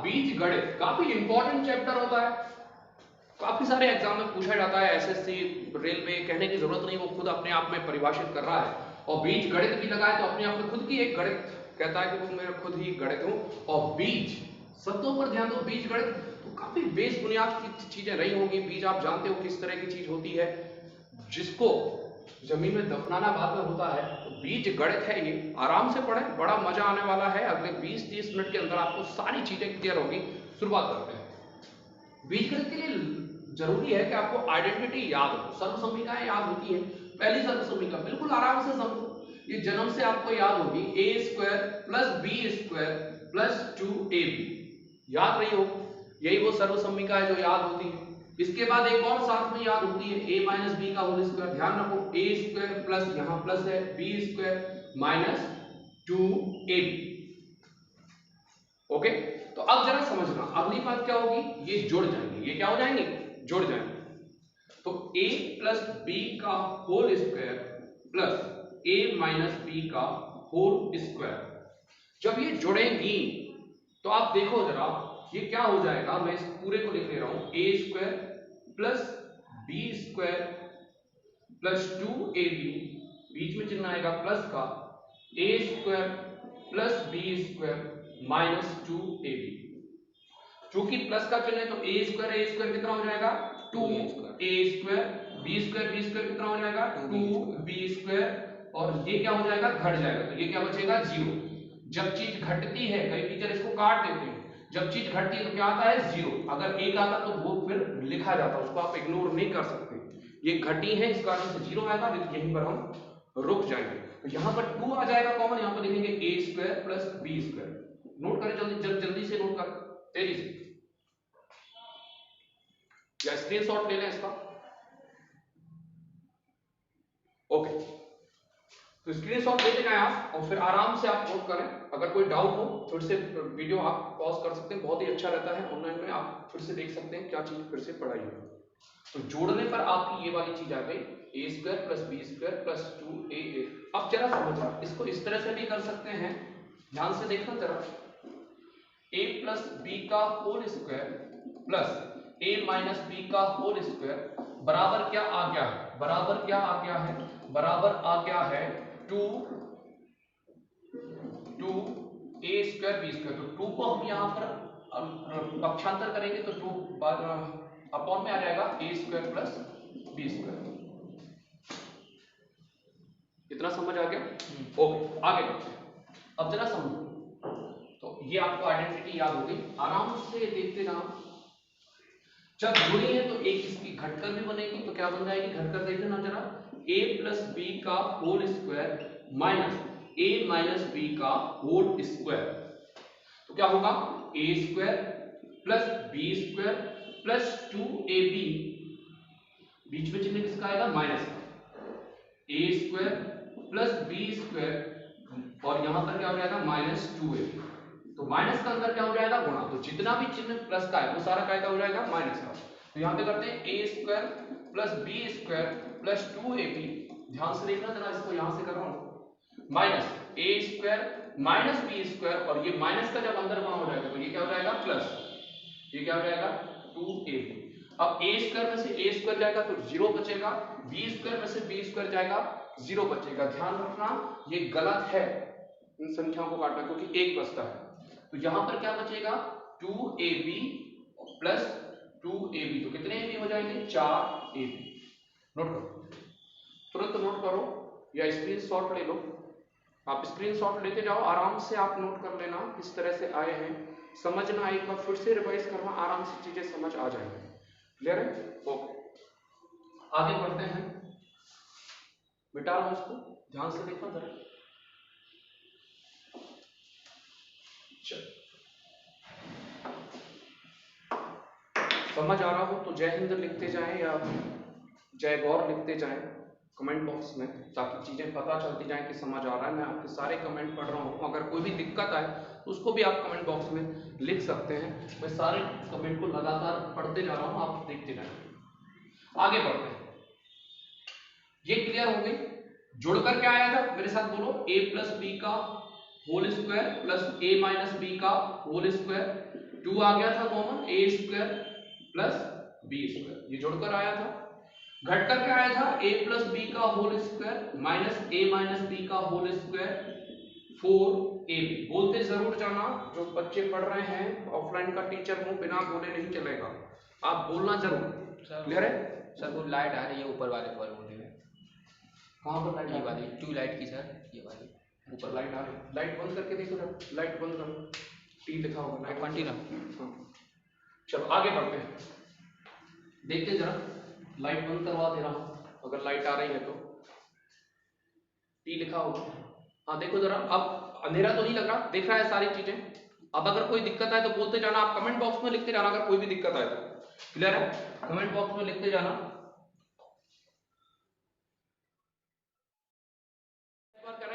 बीजगणित काफी important chapter होता है, काफी सारे एग्जाम में पूछा जाता है। एसएससी, रेलवे, कहने की जरूरत नहीं, वो खुद अपने आप में परिभाषित कर रहा है। और बीज गणित भी लगा है तो अपने आप में खुद की एक गणित कहता है कि वो मैं खुद ही गणित हूं। और बीज शब्दों पर ध्यान दो, बीज गणित तो काफी बेस बुनियाद की चीजें रही होंगी। बीज आप जानते हो किस तरह की चीज होती है, जिसको जमीन में दफनाना बाद में होता है। तो बीज गणित है, ये आराम से पढ़ें, बड़ा मजा आने वाला है। अगले 20-30 मिनट के अंदर आपको सारी चीजें क्लियर होगी। शुरुआत करते हैं। बीजगणित के लिए जरूरी है कि आपको आइडेंटिटी याद हो, सर्वसम्मिकाएं याद होती है। पहली सर्वसम्मिका बिल्कुल आराम से समझो, ये जन्म से आपको याद होगी, a square plus B square plus 2ab, याद रही हो। यही वो सर्वसम्मिका है जो याद होती है। इसके बाद एक और साथ में याद होती है, a माइनस बी का होल स्क्वायर। ध्यान रखो, a स्क्वायर प्लस यहां प्लस है b square minus 2ab। Okay, तो अब जरा समझना, अगली बात क्या होगी, ये जुड़ जाएंगे। ये क्या हो जाएंगे, जुड़ जाएंगे। तो a प्लस बी का whole square plus a minus B का होल स्क्वायर, जब ये जुड़ेंगी तो आप देखो जरा ये क्या हो जाएगा। मैं इस पूरे को लिख ले रहा हूं, a square plus B square plus 2ab, बीच में चिन्ह आएगा प्लस का, a square plus B square minus 2ab। चूंकि प्लस का चिन्ह है तो a स्क्वायर कितना हो जाएगा, 2a स्क्वायर, b स्क्वायर कितना हो जाएगा, 2b स्क्वायर, और ये क्या हो जाएगा, घट जाएगा। तो ये क्या बचेगा, 0। जब चीज घटती है, कई टीचर इसको काट देते हैं, जब चीज घटती है तो क्या आता है, 0। अगर 1 आता तो वो फिर लिखा जाता, उसको आप इग्नोर नहीं कर सकते। ये घटी है, इस कारण से 0 आएगा, यहीं पर हम रुक जाएंगे। तो यहाँ पर 2 आ जाएगा कॉमन, यहाँ पर लिखेंगे a square plus B square. Note करें जल्दी से नोट कर, तेजी से, या स्क्रीनशॉट ले लें इसका। ओके, तो स्क्रीनशॉट ले लेना आप और फिर आराम से आप नोट करें। अगर कोई डाउट हो फिर से वीडियो आप पॉज कर सकते हैं, बहुत ही अच्छा रहता है। ऑनलाइन में आप फिर से देख सकते हैं क्या चीज फिर से पढ़ाई है। तो जोड़ने पर आपकी ये वाली चीज आ गई, a square plus B square plus 2a। अब जरा समझना, इसको इस तरह से भी कर सकते हैं, ध्यान से देखना जरा। a प्लस बी का whole square plus a minus B का होल स्क्वायर बराबर क्या आ गया है, बराबर क्या आ गया है, बराबर आ गया है 2a स्क्वायर बी स्क्वायर। तो 2 को हम यहाँ पर पक्षांतर करेंगे तो 2 अपॉन में आ जाएगा a square plus B square. इतना समझ आ गया, ओके आगे बढ़ते हैं। अब जरा समझो, तो ये आपको आइडेंटिटी याद हो गई, आराम से देखते जाना। जब जुड़ी है तो एक इसकी घटकर भी बनेगी, तो क्या बन जाएगी, घटकर देखते ना जरा, a प्लस बी का whole square minus a minus B का होल स्क्वायर। तो क्या होगा, a square plus B square plus 2ab, बीच में चिन्ह किसका आएगा, माइनस का, a square plus B square, और यहां पर क्या हो जाएगा, माइनस 2ab। तो माइनस का अंदर क्या हो जाएगा, गुणा। तो जितना भी चिन्ह प्लस का है वो सारा क्या हो जाएगा, माइनस का। तो यहां पे करते हैं a square plus B square plus 2ab। ध्यान से देखना जरा, इसको यहां से कर रहा हूं, minus a square minus B square, और ये माइनस का जब अंदर गुणा हो जाएगा तो ये क्या हो जाएगा, प्लस, ये क्या हो जाएगा 2ab। अब a स्क्वायर में से a स्क्वायर जाएगा तो 0 बचेगा, b स्क्वायर में से b स्क्वायर जाएगा 0 बचेगा। ध्यान रखना ये गलत है इन संख्याओं को काटना, क्योंकि एक बचता है। तो यहां पर क्या बचेगा, 2ab प्लस 2ab, तो कितने ab हो जाएंगे, 4ab। नोट करो, तुरंत नोट करो या स्क्रीनशॉट ले लो। आप स्क्रीनशॉट लेते जाओ, आराम से आप नोट कर लेना किस तरह से आए हैं, समझना, एक बार फिर से रिवाइज करना, आराम से चीजें समझ आ जाएंगी। क्लियर है, ओके आगे बढ़ते हैं। मिटा रहा हूं इसको, ध्यान से देखना जरा। समझ आ रहा हो तो जय हिंद लिखते जाएं या जय गौर लिखते जाएं कमेंट बॉक्स में, ताकि चीजें पता चलती जाएं कि समझ आ रहा है। मैं आपके सारे कमेंट पढ़ रहा हूं, अगर कोई भी दिक्कत आए तो उसको भी आप कमेंट बॉक्स में लिख सकते हैं। मैं सारे कमेंट को लगातार पढ़ते जा रहा हूं, आप देखते जाएं। आगे बढ़ते हैं। ये क्लियर हो गई। जुड़कर क्या आया था मेरे साथ बोलो, a प्लस बी का whole square plus a minus B का होल स्क्वायर, 2 आ गया था common, a square plus b square, ये जुड़कर आया था। घटकर क्या आया था, a प्लस बी का whole square minus a minus B का होल स्क्वायर 4ab। बोलते जरूर जाना, जो बच्चे पढ़ रहे हैं, ऑफलाइन का टीचर हूं, बिना बोले नहीं चलेगा, आप बोलना जरूर। क्लियर है सर? वो लाइट आ रही है ऊपर वाले बॉलून में। कहां पर लाइट? ये वाली ट्यूबलाइट की सर, ये वाली ऊपर लाइट आ रही है। लाइट बंद करके देखो ना, लाइट बंद करो, टी लिखा होगा लाइट कंटिन्यू। हाँ। चलो आगे बढ़ते हैं, देखते जरा, लाइट बंद करवा दे रहा हूं, अगर लाइट आ रही है तो टी लिखा होगा। हाँ देखो जरा, अब अंधेरा तो नहीं लग रहा, दिख रहा है सारी चीजें। अब अगर कोई दिक्कत आए तो बोलते जाना, आप कमेंट बॉक्स में लिखते जाना अगर कोई भी दिक्कत आए तो। क्लियर है? कमेंट बॉक्स में लिखते जाना।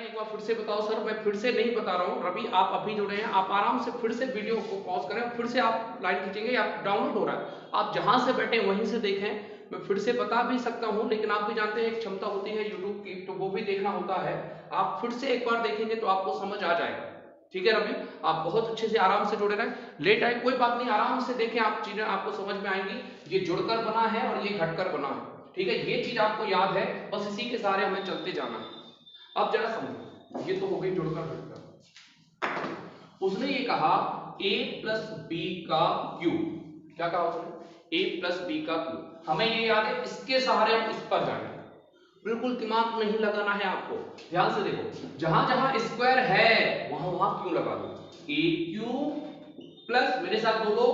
एक बार फिर से बताओ सर, मैं फिर से नहीं बता रहा हूँ। रवि आप अभी जुड़े हैं, आप आराम से फिर से वीडियो को पॉज करें, फिर से आप लाइन खींचेंगे, या डाउनलोड हो रहा है, आप जहां से बैठे वहीं से देखें। मैं फिर से बता भी सकता हूं, लेकिन आप भी जानते हैं एक क्षमता होती है यूट्यूब की, तो वो भी देखना होता है। आप फिर से एक बार देखेंगे तो आपको समझ आ जाएगा। ठीक है रवि, आप बहुत अच्छे से आराम से जुड़े रहें, लेट आए कोई बात नहीं, आराम से देखें, आप चीजें आपको समझ में आएंगी। ये जुड़कर बना है और ये घटकर बना है, ठीक है, ये चीज आपको याद है, बस इसी के सहारे हमें चलते जाना है। अब जरा समझो, ये तो हो गई जुड़कर घटकर। उसने ये कहा a प्लस बी का क्यूब, क्या कहा उसने, a प्लस बी का क्यूब। हमें ये याद है, इसके सहारे हम इस पर जाएंगे, बिल्कुल दिमाग नहीं लगाना है आपको। ध्यान से देखो, जहां जहां स्क्वायर है वहां वहां क्यों लगा दो, a क्यूब प्लस, मेरे साथ बोलो,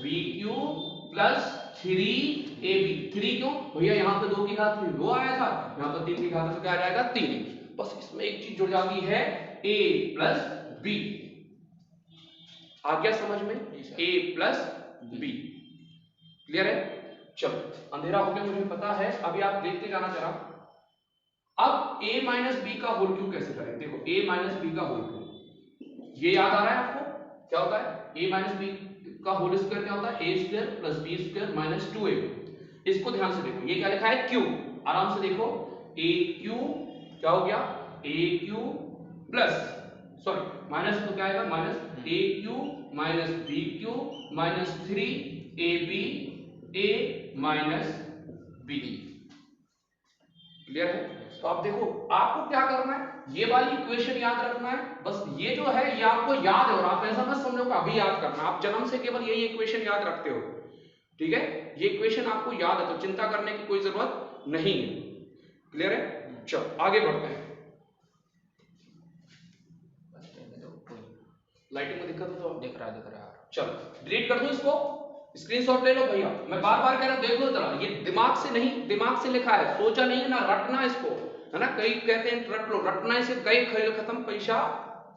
v क्यूब प्लस 3ab। 3 क्यों भैया, यहां पे 2 की घात 2 आया था, यहां पर 3 की घात तो क्या आ जाएगा 3। बस इसमें एक चीज जुड़ जाती है, a प्लस बी। आ गया समझ में, a प्लस बी। क्लियर है? चलो अंधेरा हो गया मुझे पता है, अभी आप देखते जाना जरा। अब a माइनस बी का होल क्यूब कैसे करें, देखो a माइनस बी का होल क्यूब, ये याद आ रहा है आपको, क्या होता है a माइनस बी का होल स्क्वायर, क्या होता है a square plus B square minus 2ab। इसको ध्यान से देखो, ये क्या लिखा है क्यूब, आराम से देखो, a क्यूब क्या हो गया, a cube plus, sorry minus तो क्या आएगा, minus a cube minus b cube minus 3ab a minus b। Clear है? तो आप देखो, आपको क्या करना है, ये वाली इक्वेशन याद रखना है, बस ये जो है ये आपको याद है, और आप ऐसा मत समझो कि अभी याद करना, आप जन्म से केवल यही इक्वेशन याद रखते हो, ठीक है, ये इक्वेशन आपको याद है, तो चिंता करने की कोई जरूरत नहीं है। क्लियर है? चलो आगे बढ़ते हैं। लाइटिंग में दिक्कत हो तो दिख रहा है। चलो डिलीट कर दो इसको, स्क्रीनशॉट ले लो भैया, मैं बार बार कह रहा हूं, देख लो जरा, ये दिमाग से नहीं, दिमाग से लिखा है, सोचा नहीं है ना, रटना इसको, है ना, कई कहते हैं रट लो, रटना इसे, कई खेल खत्म पैसा,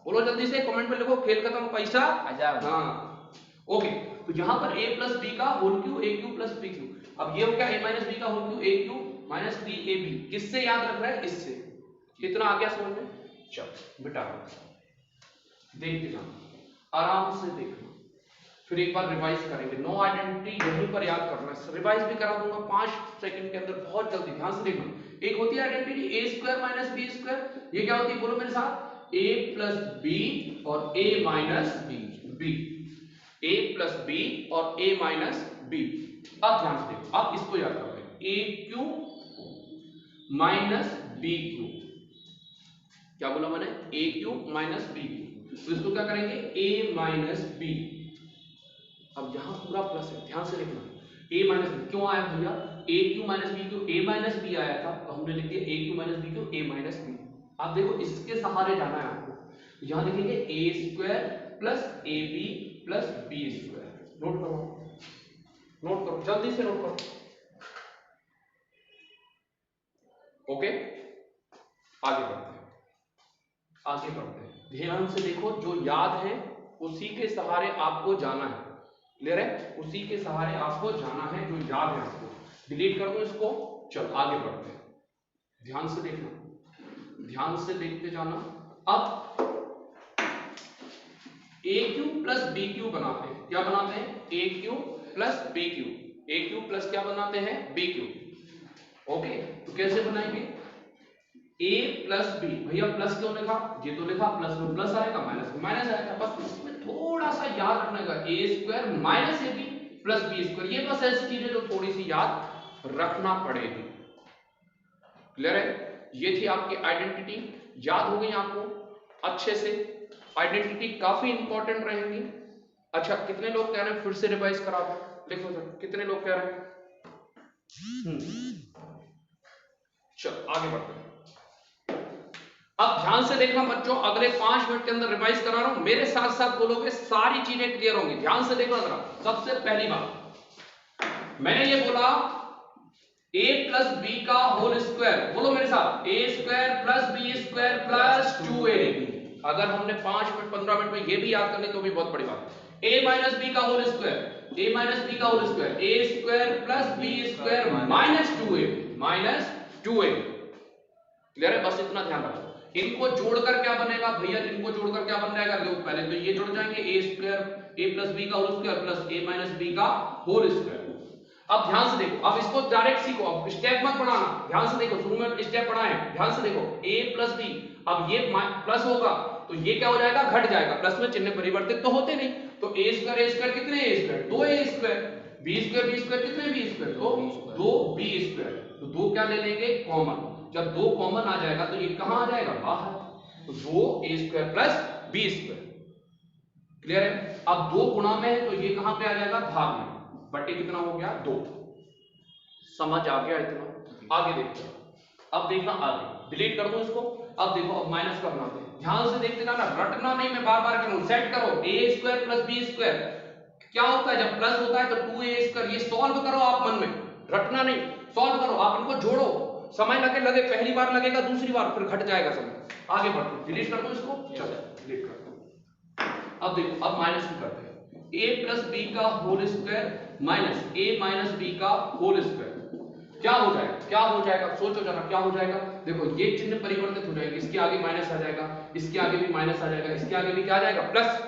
बोलो जल्दी से कमेंट में लिखो, खेल खत्म पैसा आजाद। हाँ ओके, तो यहां पर a प्लस बी का whole cube, a cube plus B cube, अब ये हो गया a माइनस बी का whole cube, a cube minus 3ab। किससे याद रख रहा है, इससे। इतना आ गया समझ में? चलो बेटा देखते जाना, आराम से देखना, फिर एक बार रिवाइज करेंगे। नो आइडेंटिटी यहीं पर याद करना है, रिवाइज भी करा दूंगा 5 सेकंड के अंदर, बहुत जल्दी, ध्यान से देखना। एक होती है identity a square minus B square, ये क्या होती है बोलो मेरे साथ, a प्लस बी और a minus B, a plus B और a माइनस बी। अब ध्यान से देखो, अब इसको याद करते हैं, a cube minus B cube, क्या बोला मैंने, a cube minus B cube, तो इसको क्या करेंगे, a माइनस बी। अब यहां पूरा प्लस है, ध्यान से देखना, a माइनस बी क्यों आया भैया, a क्यू माइनस बी क्यों, a माइनस बी आया था, तो हमने लिख दिया a क्यू माइनस बी क्यों, a माइनस बी। आप देखो इसके सहारे जाना है आपको, यहां लिखेंगे a square plus A B plus B square. Note करो, नोट करो, जल्दी से नोट करो। ओके आगे बढ़ते हैं, आगे बढ़ते हैं। ध्यान से देखो, जो याद है उसी के सहारे आपको जाना है। क्लियर है? उसी के सहारे आपको जाना है, जो याद है आपको। डिलीट कर दो इसको। चलो आगे बढ़ते हैं, ध्यान से देखना, ध्यान से देखते जाना। अब A cube plus B cube बनाते हैं। क्या बनाते हैं? A cube plus B cube. A cube plus क्या बनाते हैं? B cube. ओके, तो कैसे बनाएंगे? A plus B. भैया प्लस क्यों लिखा? ये तो लिखा प्लस में प्लस आएगा, माइनस में माइनस आएगा। बस इसमें थोड़ा सा याद रखने का, a square minus a B plus B square. ये बस ऐसी चीजें जो थोड़ी सी याद रखना पड़ेगी। क्लियर है? ये थी आपकी आइडेंटिटी। याद हो गई आपको अच्छे से? आइडेंटिटी काफी इंपॉर्टेंट रहेंगी। अच्छा, कितने लोग कह रहे हैं फिर से रिवाइज करा दो? देखो सर, कितने लोग कह रहे हैं? चलो आगे बढ़ते हैं। अब ध्यान से देखना बच्चों, अगले 5 मिनट के अंदर रिवाइज करा रहा हूं, मेरे साथ साथ बोलोगे, सारी चीजें क्लियर होंगी। ध्यान से देखना जरा। सबसे पहली बात, मैंने ये बोला a प्लस बी का होल स्क्वायर। बोलो मेरे साथ, a square plus B square plus 2ab। अगर हमने 5 मिनट 15 मिनट में ये भी याद कर ली तो भी बहुत बड़ी बात है। a माइनस बी का whole square, a minus B का whole square, a square plus B square minus 2ab, minus 2ab। Clear है? बस इतना ध्यान रखो। इनको जोड़कर क्या बनेगा भैया? इनको जोड़कर क्या बन जाएगा? लो पहले तो ये जुड़ जाएंगे, a square a plus B का whole square plus a minus B का होल स्क्वायर। अब ध्यान से देखो, अब इसको डायरेक्ट सीखो, अब स्टेप मत पढ़ाना। ध्यान से देखो, शुरू में स्टेप पढ़ाएं, ध्यान से देखो। a प्लस बी, अब ये प्लस होगा तो ये क्या हो जाएगा? घट जाएगा। प्लस में चिन्ह परिवर्तित तो होते नहीं, तो a स्क्वायर कितने? a square 2a square, b square कितने? b स्क्वायर तो 2b स्क्वायर। तो 2 क्या ले लेंगे? कॉमन। जब 2 कॉमन आ जाएगा तो ये कहां आ जाएगा? बाहर। तो 2a square plus b square. Clear है? अब 2 गुणा में है तो ये कहां पे आ जाएगा? भाग में। बटे कितना हो गया? 2। समझ आ गया इतना? आगे देखते हैं। अब देखना आगे, डिलीट कर दो इसको। अब देखो, अब माइनस का बनाते हैं। ध्यान से देखते जाना, रटना नहीं, मैं बार बार कह रहा हूं। सेट करो, a square plus b square क्या होता है? जब प्लस होता है तो 2a स्क्वायर। ये सॉल्व करो आप मन में, रटना नहीं, सॉल्व करो आप। इनको जोड़ो, समय लगे, पहली बार लगेगा, दूसरी बार फिर घट जाएगा समय। आगे बढ़ो, डिलीट कर दो इसको। चलो डिलीट कर दो। अब देखो, अब माइनस भी करते हैं। a प्लस बी का whole square minus a minus B का होल स्क्वायर क्या हो जाएगा? क्या हो जाएगा? सोचो जरा, क्या हो जाएगा? देखो, ये चिन्ह परिवर्तित हो जाएंगे, इसके आगे माइनस आ जाएगा, इसके आगे भी माइनस आ जाएगा, इसके आगे भी क्या आ जाएगा? प्लस।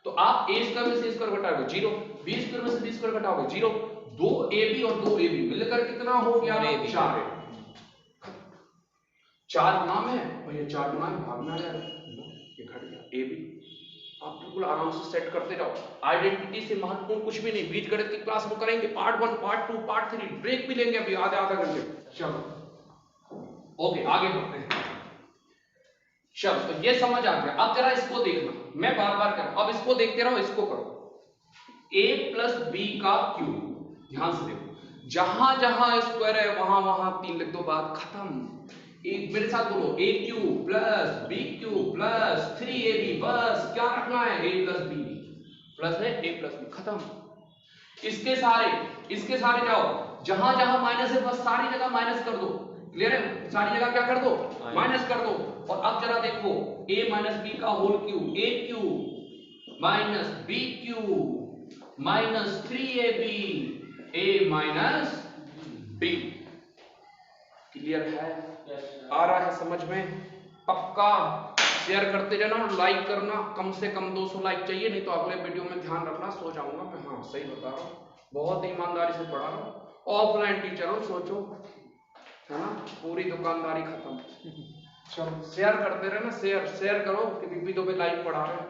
तो आप a स्क्वायर में से a स्क्वायर घटाओगे 0, b स्क्वायर में से b स्क्वायर घटाओगे 0, 2ab और 2ab मिलकर कितना हो गया? 4। 4 गुना में और ये 4 गुना में भाग में आ जाएगा, ये घट गया ab। आप बिल्कुल आराम से सेट करते जाओ। आइडेंटिटी से महत्वपूर्ण कुछ भी नहीं। बीजगणित की क्लास में करेंगे, पार्ट 1 पार्ट 2 पार्ट 3, ब्रेक भी लेंगे अभी आधा घंटे। चलो ओके, आगे बढ़ते हैं। चलो, तो ये समझ आ गया। अब जरा इसको देखना, मैं बार बार कर रहा हूं, अब इसको देखते रहो, इसको करो। a प्लस बी का क्यूब। ध्यान से देखो, जहां जहां स्क्वायर है वहां वहां 3 लिख दो, बात खत्म। एक मेरे साथ बोलो, a cube plus b cube plus 3ab। बस क्या रखना है? a प्लस b प्लस है a प्लस b, खत्म। इसके सारे जाओ, जहां जहां माइनस है बस सारी जगह माइनस कर दो। क्लियर है? सारी जगह क्या कर दो? माइनस कर दो। और अब जरा देखो, a माइनस बी का whole cube, a cube minus b cube minus 3ab, a minus b। Clear है? आ रहा है समझ में? पक्का? शेयर करते जाना और लाइक करना, कम से कम 200 लाइक चाहिए, नहीं तो अगले वीडियो में ध्यान रखना सो जाऊंगा मैं। हाँ सही बता रहा हूँ, बहुत ईमानदारी से पढ़ा रहा हूँ, ऑफलाइन टीचर हूँ, सोचो, है ना? पूरी दुकानदारी खत्म। चलो शेयर करते रहना, शेयर करो कि बीपी तो पे लाइव पढ़ा रहे हैं,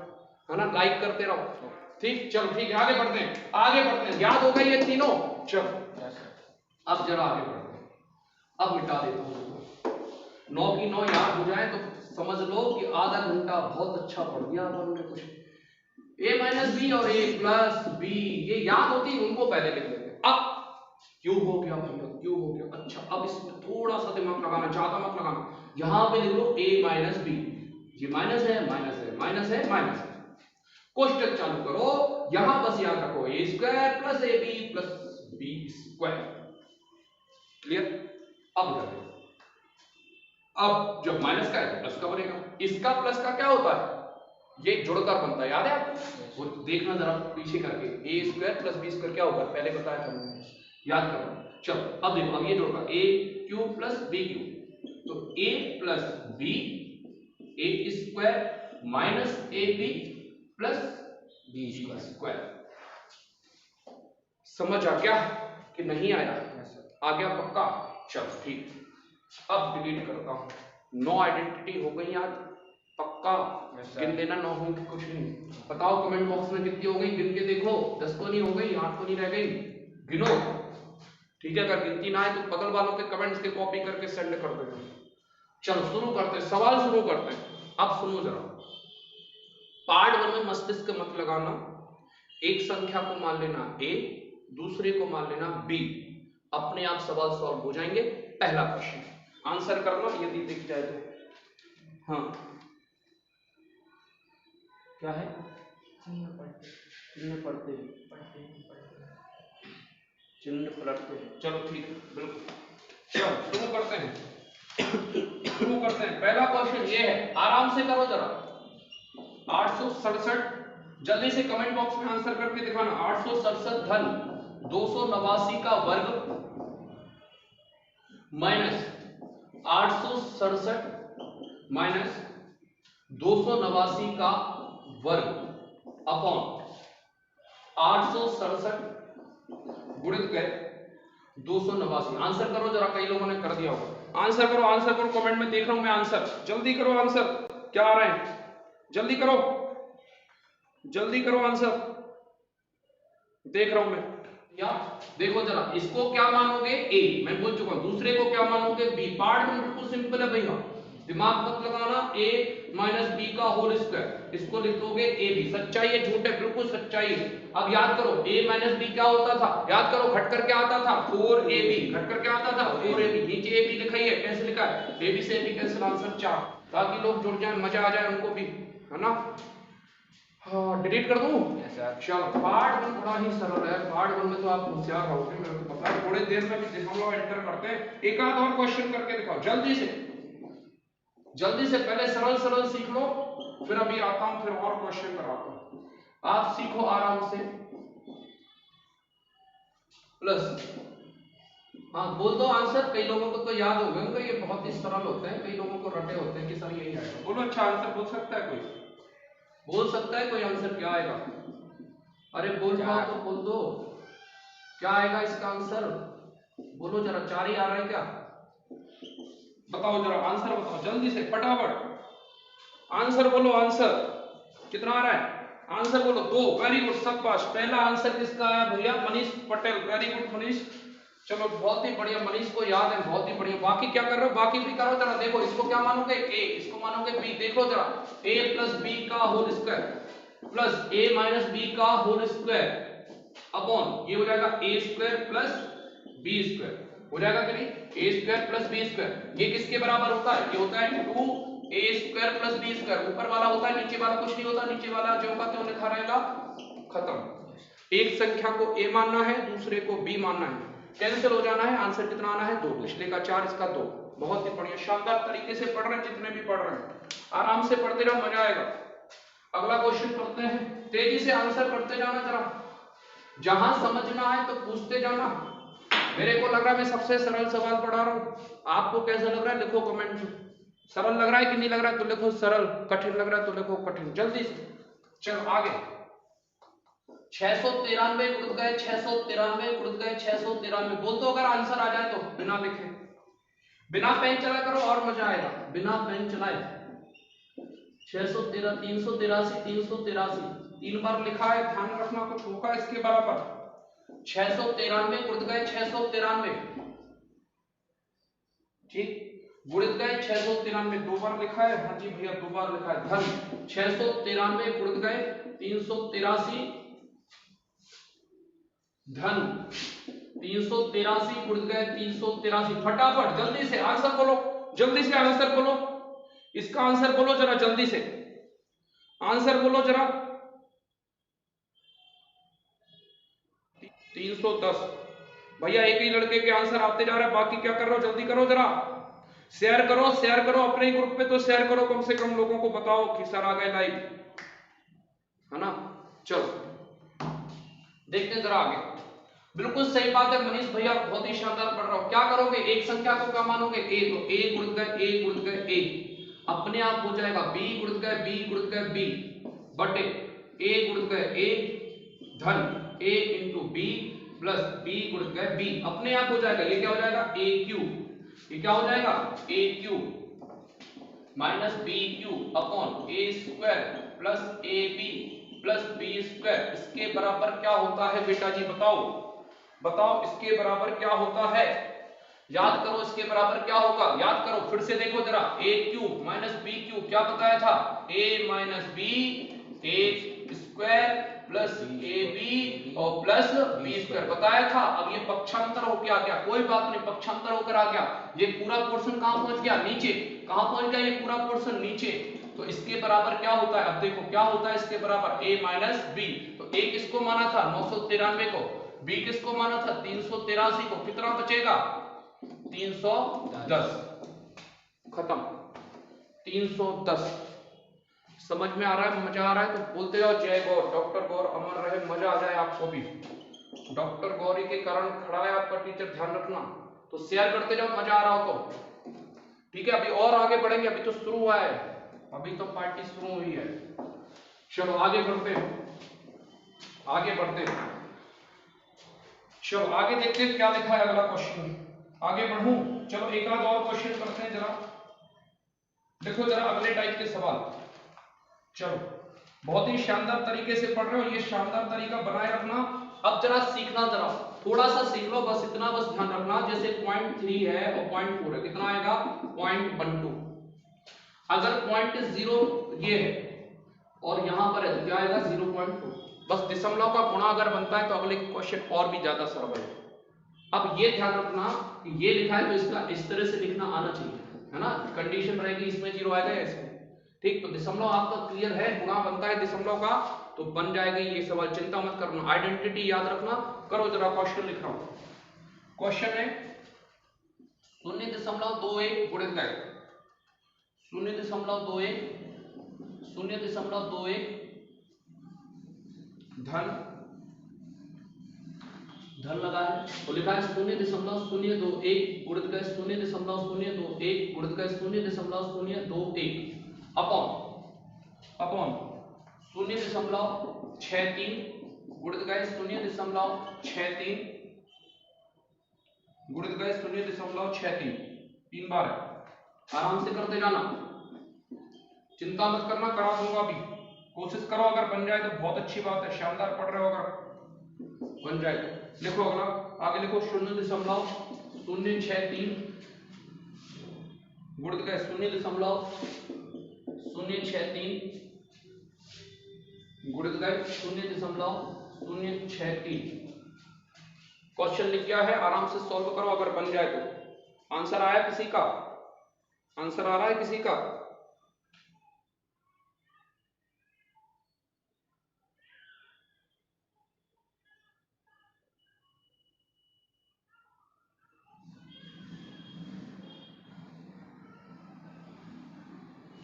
है ना? लाइक करते रहो। ठीक, चलो ठीक है, आगे बढ़ते हैं। याद हो गई ये तीनों? चलो अब जरा आगे बढ़ते हैं। अब मिटा देता हूँ, 9 की 9 याद हो जाए तो समझ लो कि आधा घंटा बहुत अच्छा पढ़ दिया अपन ने। कुछ a माइनस बी और a प्लस बी ये याद होती है, उनको पहले लिख लेते हैं। अब क्यूब हो गया भैया, क्यूब हो गया। अच्छा, अब इसमें थोड़ा सा दिमाग लगाना, ज्यादा मत लगाना। यहां पे लिख लो a माइनस बी, ये माइनस है, माइनस है, माइनस है, माइनस है। कोष्टक चालू करो, यहां बस याद रखो a square plus ab plus b square. Clear? अब करते हैं, अब जब माइनस का है तो प्लस का बनेगा, इसका प्लस का क्या होता है, ये जुड़कर बनता है, याद है आपको? वो देखना जरा पीछे करके, ए स्क्वायर प्लस बी स्क्वायर क्या होगा, पहले बताया था मैंने, याद करो। चलो अब देखो, अब ये जुड़कर a cube plus B cube, तो a plus b a square minus a B plus B square. समझ आ गया कि नहीं आया? आ गया पक्का? चलो ठीक, अब डिलीट करता हूं। 9 आइडेंटिटी हो गई याद, पक्का? गिन लेना, 9 होंगी कुछ नहीं। बताओ कमेंट बॉक्स में कितनी हो गई, गिन के देखो। 10 तो नहीं हो गई, 8 तो नहीं रह गई, गिनो। ठीक है, अगर गिनती ना आए तो बगल वालों के कमेंट्स के कॉपी करके सेंड कर देना। चलो शुरू करते हैं, सवाल शुरू करते हैं। अब सुनो जरा, पार्ट 1 में मस्तिष्क मत लगाना। एक संख्या को मान लेना a, दूसरे को मान लेना b, अपने आप सवाल सॉल्व हो जाएंगे। पहला क्वेश्चन आंसर करना यदि दिख जाए तो। हाँ क्या है, चिन्ह पढ़ते चिन्ह पलटते हैं। चलो ठीक है, बिल्कुल। चलो शुरू करते हैं, शुरू करते हैं। पहला क्वेश्चन ये है, आराम से करो जरा। 867, जल्दी से कमेंट बॉक्स में आंसर करके दिखाना। 867 धन 289 का वर्ग माइनस 867 माइनस 289 का वर्ग अपॉन 867 गुणित गए 289। आंसर करो जरा, कई लोगों ने कर दिया होगा। आंसर करो, आंसर करो, कमेंट में देख रहा हूं मैं आंसर। जल्दी करो आंसर, क्या आ रहे हैं, जल्दी करो, जल्दी करो आंसर, देख रहा हूं मैं। या देखो जरा, इसको क्या मानोगे ए, मैं बोल चुका हूं। दूसरे को क्या मानोगे बी। पार्ट में बिल्कुल सिंपल है भैया, दिमाग मत लगाना। a माइनस बी का होल स्क्वायर, इसको लिख दोगे ए बी। सच्चाई है झूठ है, बिल्कुल सच्चाई है। अब याद करो, a माइनस बी क्या होता था, याद करो, घटकर क्या आता था 4ab, घटकर क्या आता था 4ab। नीचे a b लिखा ही है, कैसे लिखा है, a b से a b कैंसिल, आंसर 4। बाकी लोग जुड़ जाए, मजा आ जाए उनको भी, है ना। हाँ डिलीट कर दूं? चलो पार्ट 1 बड़ा ही सरल है। पार्ट 1 में तो आप होशियार रहोगे, मेरे को पता है। थोड़ी देर में भी हम लोग एंटर करते हैं। एक आध और क्वेश्चन करके दिखाओ जल्दी से, जल्दी से। पहले सरल सरल सीख लो, फिर अभी आता हूं, फिर और क्वेश्चन कराता हूं। आप सीखो आराम से। प्लस, हाँ बोल दो आंसर। कई लोगों को तो याद हो गए, ये बहुत ही सरल होते हैं। कई लोगों को रटे होते हैं कि सर यही आएगा। बोलो, अच्छा आंसर बोल सकता है कोई, बोल सकता है कोई आंसर, क्या आएगा? अरे बोल पाओ तो बोल दो, क्या आएगा इसका आंसर, बोलो जरा। 4 ही आ रहा है क्या? बताओ जरा, आंसर बताओ जल्दी से, फटाफट आंसर बोलो। आंसर कितना आ रहा है, आंसर बोलो। 2, वेरी गुड, शाबाश। पहला आंसर किसका आया भैया? Manish Patel, very good Manish. चलो बहुत ही बढ़िया, मनीष को याद है, बहुत ही बढ़िया। बाकी क्या कर रहे हो, बाकी भी करो जरा। देखो इसको क्या मानोगे a, इसको मानोगे b। देखो जरा, a प्लस बी का whole square plus a minus B का होल स्क्वायर अपॉन, ये हो जाएगा a square plus b square, हो जाएगा कि नहीं? a square plus b square, ये किसके बराबर होता है? ये होता है 2a square plus b square. ऊपर वाला होता है, नीचे वाला कुछ नहीं होता। नीचे वाला जो का त्यों लिखा रहेगा, खत्म। एक संख्या को a मानना है, दूसरे को b मानना है, कैंसिल हो जाना है। आंसर कितना आना है? 2। पिछले का 4, इसका 2। बहुत ही बढ़िया, शानदार तरीके से पढ़ रहे हैं जितने भी पढ़ रहे हैं। आराम से पढ़ते रहो, मजा आएगा। अगला क्वेश्चन पढ़ते हैं, तेजी से आंसर करते जाना जरा। जहां समझना है तो पूछते जाना। मेरे को लग रहा है मैं सबसे सरल सवाल पढ़ा रहा हूं, आपको कैसा लग रहा है लिखो कमेंट में। सरल लग रहा है कि नहीं लग रहा है तो लिखो सरल, कठिन लग रहा है तो लिखो कठिन, जल्दी से। चलो आगे। 693 गुणित गए 693 गुणित गए 693, बोल दो अगर आंसर आ जाए तो, बिना लिखे। बिना पेन चला करो और मजा आएगा, बिना पेन चलाए। 613, 383, 383, 3 बार लिखा है, ध्यान रखना कुछ होगा इसके बराबर। 693 गुणित गए 693, ठीक, गुणित गए 693, 2 बार लिखा है। हाँ जी भैया 2 बार लिखा है। धन 693 गुणित गए 383 धन 383 गुणित गए 383। फटाफट जल्दी से आंसर बोलो, जल्दी से आंसर बोलो, इसका आंसर बोलो जरा, जल्दी से आंसर बोलो जरा। 310 भैया, एक ही लड़के के आंसर आते जा रहे हैं, बाकी क्या कर रहे हो, जल्दी करो जरा। शेयर करो अपने ग्रुप पे, तो शेयर करो, कम से कम लोगों को बताओ कि सर आ गए लाइव, है ना। चलो देखते हैं जरा आगे। बिल्कुल सही बात है मनीष भैया, बहुत ही शानदार पढ़ रहा हूं। क्या करोगे, एक संख्या को क्या मानोगे, ए, तो ए गुणित गए ए गुणित गए ए, अपने आप हो जाएगा बी गुणित गए बी बटे ए गुणित गए ए धन ए इंटू बी प्लस बी गुणित गए बी, अपने आप हो जाएगा। ये क्या हो जाएगा, ए क्यू, ये क्या हो जाएगा, a cube minus b cube upon a square plus A B plus B square, इसके बराबर क्या होता है बेटा जी, बताओ इसके बराबर क्या होता है, याद करो इसके बराबर क्या होगा, याद करो फिर से देखो जरा, a cube minus B cube क्या बताया था, a minus b a square plus A b और प्लस बी स्क्वायर बताया था। अब ये पक्षांतर होकर आ गया, कोई बात नहीं, पक्षांतर होकर आ गया, ये पूरा पोर्शन कहां पहुंच गया, नीचे, कहां पहुंच गया ये पूरा पोर्शन, नीचे, तो इसके बराबर क्या होता है, अब देखो क्या होता है इसके बराबर, a माइनस बी, तो a किसको माना था 993 को, b किसको माना था 383 को, कितना बचेगा 310, खत्म 310। समझ में आ रहा है, मजा आ रहा है तो बोलते जाओ जय गौर, डॉक्टर गौर अमर रहे, मजा आ जाए आपको भी। डॉक्टर गौरी के कारण खड़ा है आपका टीचर, ध्यान रखना, तो शेयर करते जाओ, मजा आ रहा हो तो ठीक है। अभी और आगे बढ़ेंगे, अभी तो शुरू हुआ है, अभी तो पार्टी शुरू हुई है। चलो आगे बढ़ते हैं, चलो आगे देखते हैं क्या लिखा है अगला क्वेश्चन, आगे बढ़ूं, चलो एक आध और क्वेश्चन करते हैं जरा, देखो जरा अगले टाइप के सवाल। चलो बहुत ही शानदार तरीके से पढ़ रहे हो, ये शानदार तरीका बनाए रखना। अब जरा सीखना, जरा थोड़ा सा सीख लो, बस इतना बस ध्यान रखना, जैसे 0.3 है और 0.4 है, कितना आएगा 0.12, अगर 0.0 ये है और यहां पर है तो क्या आएगा 0.2, बस दशमलव का गुणा अगर बनता है तो अगले क्वेश्चन और भी ज्यादा सरल है। अब ये ध्यान रखना कि ये लिखा है तो इसका इस तरह से लिखना आना चाहिए, है ना, कंडीशन रहेगी इसमें 0 आएगा या इसमें, ठीक, तो दशमलव आपका क्लियर है, गुणा बनता है दशमलव का तो बन जाएगा ये सवाल, चिंता मत करना, आइडेंटिटी याद रखना। करो जरा क्वेश्चन लिख रहा हूं, क्वेश्चन है 0.21 गुणित 0.21 धन लगा है, तो लिखा है 0.021 गुणित 0.021 गुणित 0.021 अपॉन 0.63 गुणित 0.63 गुणित 0.63, 3 बार है, आराम से करते जाना, चिंता मत करना, करा दूंगा अभी, कोशिश करो, अगर बन जाए तो बहुत अच्छी बात है, शानदार पढ़ रहे हो, अगर बन जाए तो लिखो अगला, आगे लिखो 0.063 गुणित 0.063 गुणित 0.063, क्वेश्चन लिख गया है, आराम से सॉल्व करो, अगर बन जाए तो। आंसर आया किसी का, आंसर आ रहा है किसी का,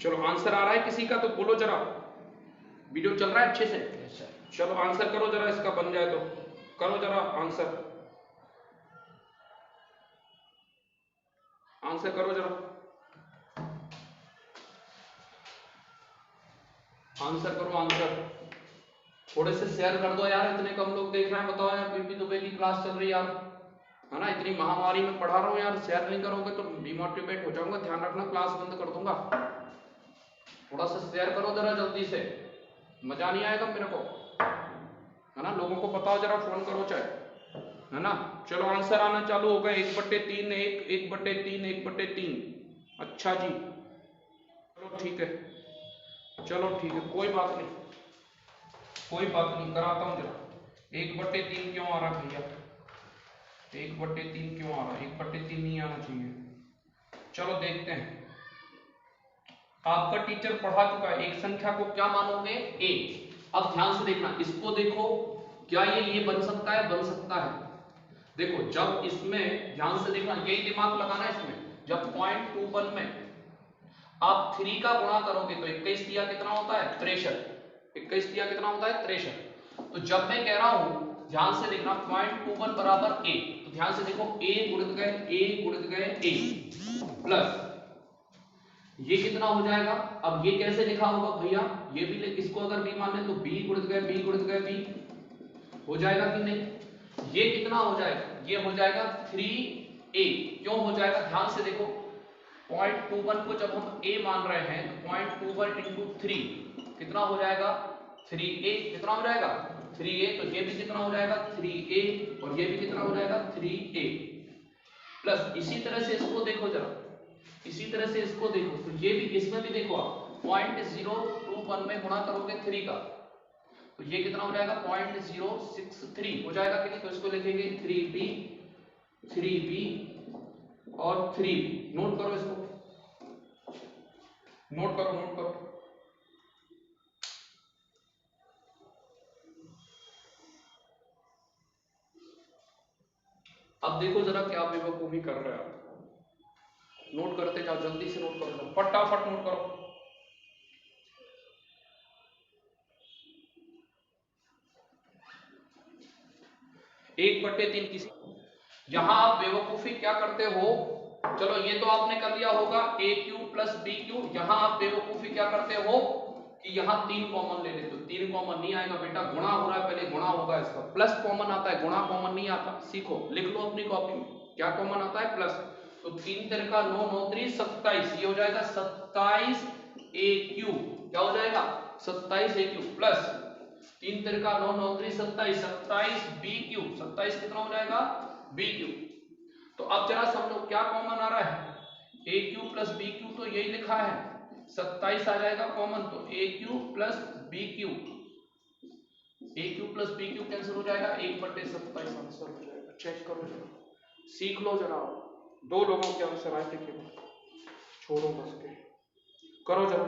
चलो आंसर आ रहा है किसी का तो बोलो जरा, वीडियो चल रहा है अच्छे से, चलो आंसर करो जरा, इसका बन जाए तो करो जरा आंसर, आंसर करो जरा, आंसर करो आंसर, थोड़े से शेयर कर दो यार, इतने कम लोग देख रहे हैं, बताओ यार, पीपी दुबे की क्लास चल रही है यार, है ना, इतनी महामारी में पढ़ा रहा हूँ यार, शेयर नहीं करोगे तो डिमोटिवेट हो जाऊंगा, ध्यान रखना, क्लास बंद कर दूंगा, थोड़ा सा शेयर करो जरा जल्दी से, मजा नहीं आएगा मेरे को, है ना, लोगों को बताओ जरा, फोन करो चाहे, है ना। चलो आंसर आना चालू हो गए, 1/3 1/3 1/3, अच्छा जी, चलो ठीक है, चलो ठीक है, कोई बात नहीं, कराता हूं जरा, 1/3 क्यों आ रहा भैया, 1/3 क्यों आ रहा, 1/3 नहीं आना चाहिए, चलो देखते हैं। आपका टीचर पढ़ा चुका है, एक संख्या को क्या मानोगे a, अब ध्यान से देखना, इसको देखो, क्या ये बन सकता है, बन सकता है, देखो जब इसमें ध्यान से देखना, यही दिमाग लगाना है इसमें, जब 0.21 में आप 3 का गुणा करोगे तो 21 दिया कितना होता है 63, 21 दिया कितना होता है 63। तो जब मैं कह रहा हूं ध्यान से देखना 0.21 बराबर a, तो ध्यान से देखो a गुणित गए a प्लस ये कितना हो जाएगा। अब ये कैसे लिखा होगा भैया, ये भी इसको अगर b मान ले तो b गुणित गए b हो जाएगा कि नहीं। ये कितना हो जाएगा, ये हो जाएगा 3a। क्यों हो जाएगा, ध्यान से देखो 0.21 को जब हम a मान रहे हैं तो 0.21 इंटू 3 कितना हो जाएगा 3a, कितना हो जाएगा 3a। तो ये भी कितना हो जाएगा 3a और ये भी कितना हो जाएगा 3a प्लस इसी तरह से इसको देखो जरा, इसी तरह से इसको देखो तो ये भी इसमें भी देखो आप 0.021 में गुणा करोगे 3 का तो ये कितना हो जाएगा 0.063 हो जाएगा कि नहीं। तो इसको लिखेंगे 3b और 3b। नोट करो इसको, नोट करो। अब देखो जरा क्या बेवकूफी कर रहे हैं आप, नोट करते जाओ, जल्दी से नोट करो, फटाफट नोट करो। एक बट्टे 3 किसी, यहां आप बेवकूफी क्या करते हो, चलो ये तो आपने कर लिया होगा a cube plus b cube. यहां आप बेवकूफी क्या करते हो कि यहां 3 कॉमन ले लेते हो। 3 कॉमन नहीं आएगा बेटा, गुणा हो रहा है, पहले गुणा होगा इसका, प्लस कॉमन आता है, गुणा कॉमन नहीं आता। सीखो, लिख लो अपनी कॉपी में क्या कॉमन आता है, प्लस। तो 3 3 का 9 9 3 27, ये हो जाएगा 27 a क्यूब, क्या हो जाएगा 27 a क्यूब प्लस 3 3 का 9 9 3 27 27 b क्यूब, 27 कितना हो जाएगा b क्यूब। तो अब जरा समझो क्या कॉमन आ रहा है, a cube plus b cube, तो यही लिखा है 27 आ जाएगा कॉमन, तो a cube plus b cube, a cube plus b cube cancel हो जाएगा, 1/27 आंसर हो जाएगा। चेक करो जरा, सीख लो जरा, 2 लोगों के आंसर आए थे केवल, छोड़ो बस के, करो जरा।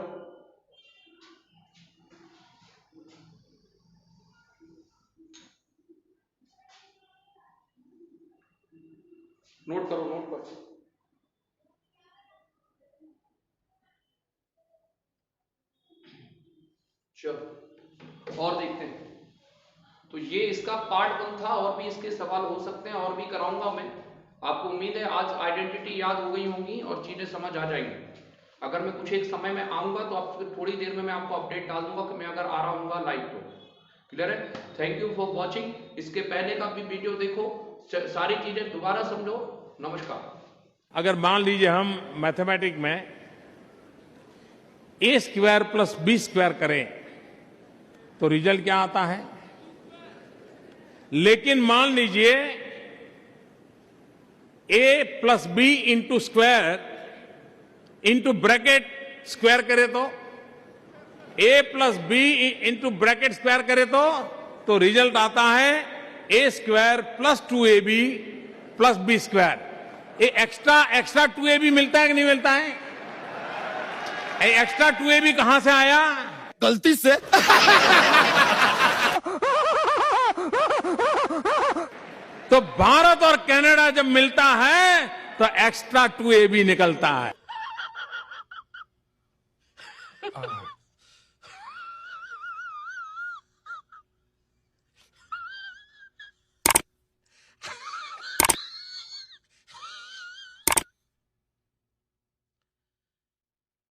नोट करो, नोट करो। चलो और देखते हैं। तो ये इसका पार्ट 1 था, और भी इसके सवाल हो सकते हैं, और भी कराऊंगा मैं। आपको उम्मीद है आज आइडेंटिटी याद हो गई होंगी और चीजें समझ आ जाएंगी। अगर मैं कुछ एक समय में आऊंगा तो आप फिर थोड़ी देर में मैं आपको अपडेट डाल दूंगा कि मैं अगर आ रहा हूँ लाइव तो। क्लियर है? Thank you for watching. इसके पहले का भी वीडियो देखो, सारी चीजें दोबारा समझो। नमस्कार। अगर मान लीजिए हम मैथमेटिक में a square plus b square करें तो रिजल्ट क्या आता है। लेकिन मान लीजिए a plus b into square into bracket square करे तो a plus b into bracket square करे तो रिजल्ट आता है a square plus 2ab plus b square. ये एक्स्ट्रा 2ab मिलता है कि नहीं मिलता है? एक्स्ट्रा 2ab कहां से आया? गलती से। तो भारत और कनाडा जब मिलता है तो एक्स्ट्रा 2ab निकलता है।